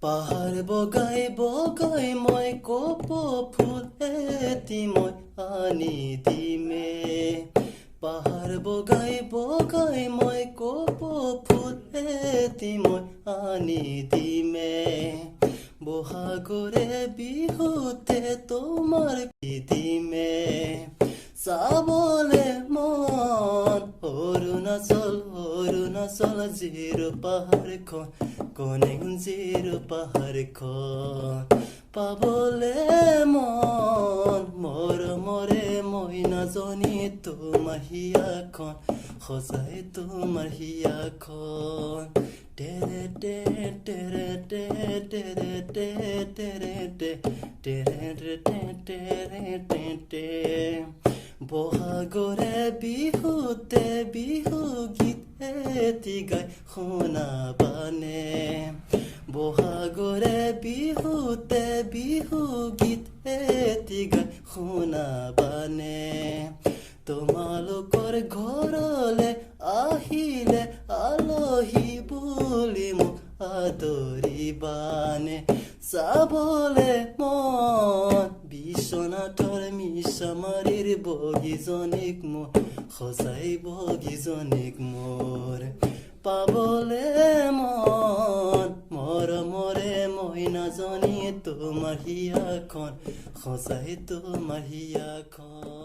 পাহাৰ বগাই বগাই মই কপ ফুল এটি মই আনি দিমে পাহাৰ বগাই বগাই মই কপ ফুল এটি মই আনি দিমে বহাগৰে বিহুতে তোমাৰ দিমে চাবলে মন অৰুণাচল জিৰো পাহাৰখন কনেং জিৰো পাহাৰখন পাবলে মন মৰমৰে মই নাজনি তোমাৰ হিয়াখন সজাই তোমাৰ হিয়াখন টেৰে টে টেৰে টে টেৰে টে টেৰে টে টেৰে টে টেৰে টে টে বহাগৰে বিহুতে বিহু গীত এটি গাই শুনাবানে বহাগৰে বিহুতে বিহু গীত এটি গাই শুনাবানে তোমালোকৰ ঘৰলে আহিলে আলহী বুলি মোক আদৰিবানে চাবলে মন বিশ্বনাথৰ মিছামাৰীৰ বগীজনীক মোৰ সজাই বগীজনীক মোৰ পাবলে মন মৰমৰে মই নাজনি তোমাৰ হিয়াখন সজাই তোমাৰ হিয়াখন